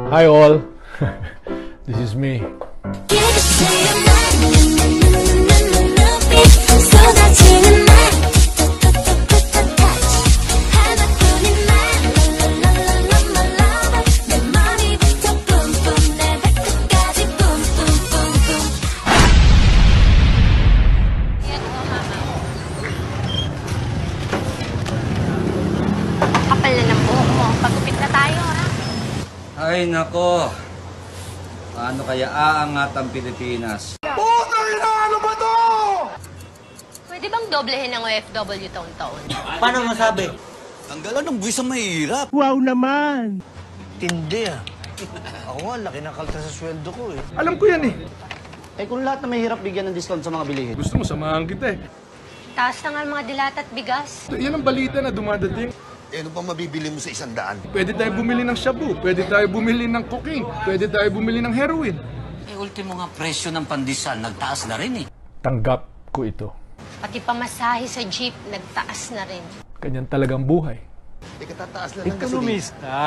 Hi all, this is me. Kapal na ng buhok mo. Pagupit na tayo, ha? Ay, nako. Paano kaya aangat ang Pilipinas? Putang ina! Ano ba to? Pwede bang doblehin ng OFW taon-taon? Paano masabi? Tanggalan ng buwis ang mahirap. Wow naman! Tindi ah. Ako nga, laki ng kalta sa sweldo ko eh. Alam ko yan eh. Eh kung lahat na mahirap bigyan ng discount sa mga bilihin. Gusto mo, samahan kita eh. Taas na nga ang mga dilata at bigas. Yan ang balita na dumadating. Eh, ano pa mabibili mo sa 100? Pwede tayo bumili ng shabu, pwede tayo bumili ng cocaine, pwede tayo bumili ng heroin. Eh, ultimo nga presyo ng pandesal, nagtaas na rin eh. Tanggap ko ito. Pati pamasahe sa jeep, nagtaas na rin. Ganyan talagang buhay. Eh, katataas lang ng gasolina. Ekonomista.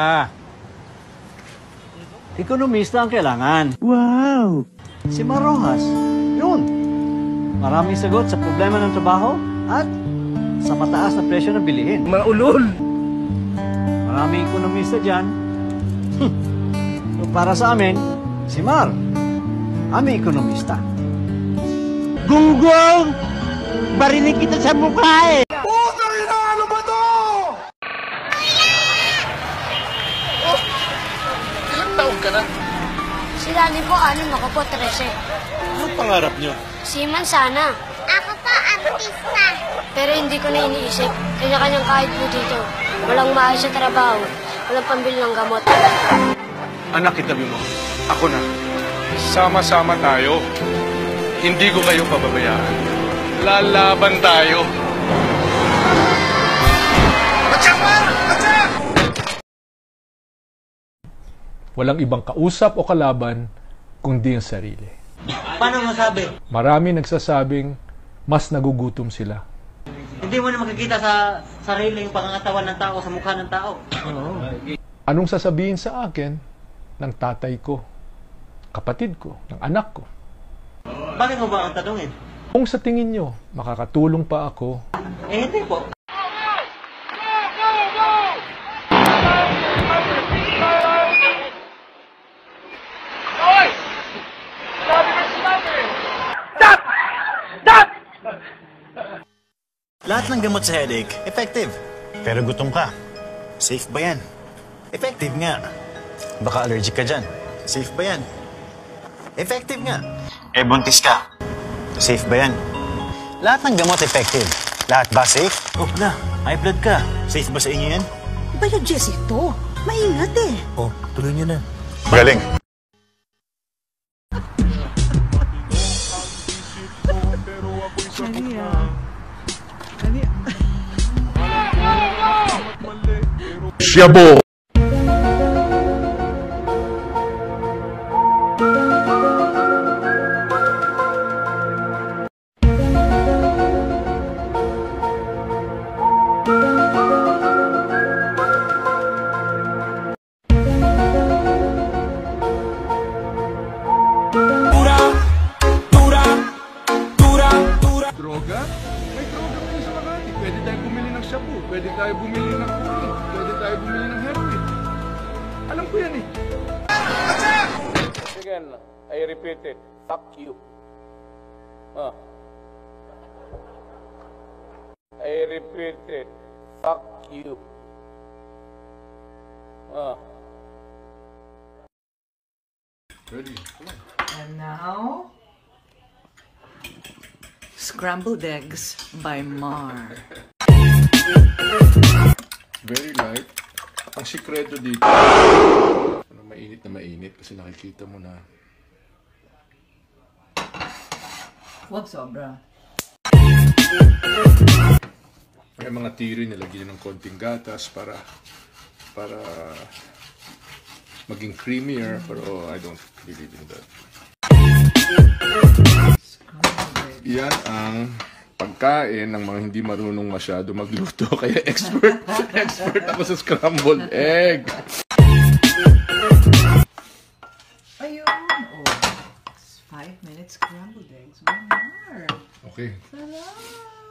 Ekonomista ang kailangan. Wow! Si Marojas. Yun. Maraming sagot sa problema ng trabaho at sa mataas na presyo ng bilihin. Maulol! Maraming ekonomista dyan. So para sa amin, si Mar, aming ekonomista. Gunggong! Barinig kita sa mukha eh! Putang ina! Ano ba to? Oh, ilang taon ka na? Sila ni po, ako po, 13. Anong pangarap nyo? Seaman sana. Ako po, artista. Pero hindi ko na iniisip. Kanya-kanyang kahit po dito. Walang maayos sa trabaho. Walang pambili ng gamot. Anak, itabi mo. Ako na. Sama-sama tayo. Hindi ko kayo pababayaan. Lalaban tayo. Walang ibang kausap o kalaban kundi ang sarili. Paano masabi? Marami nagsasabing mas nagugutom sila. Hindi mo na makikita sa sarili yung pangangatawan ng tao, sa mukha ng tao. Anong sasabihin sa akin ng tatay ko, kapatid ko, ng anak ko? Bakit mo ba ang tanungin? Kung sa tingin nyo, makakatulong pa ako, Eh, hindi po. Lahat ng gamot sa headache, effective. Pero gutom ka. Safe ba yan? Effective nga. Baka allergic ka dyan. Safe ba yan? Effective nga. Eh, buntis ka. Safe ba yan? Lahat ng gamot effective. Lahat ba safe? Oh, na. High blood ka. Safe ba sa inyo yan? Iba yung Jessie to. Maingat eh. Oh, tuloy niyo na. Magaling. Shabu! Droga? May droga kayo sa Makati. Pwede tayo bumili ng shabu, pwede tayo bumili ng cocaine, pwede tayo bumili ng heroin. Alam ko yan eh. Again, I repeat it. Fuck you. I repeat it. Fuck you. Ready? And now, scrambled eggs by Mar. Very light. Ang sikreto dito, mainit na mainit kasi nakikita mo na. Huwag sobra. May mga tiri nilagyan ng konting gatas para maging creamier, pero I don't believe in that. Yan ang pagkain ng mga hindi marunong masyado magluto. Kaya expert ako sa scrambled egg. It's scrambled eggs by Mar. Okay. Sarap!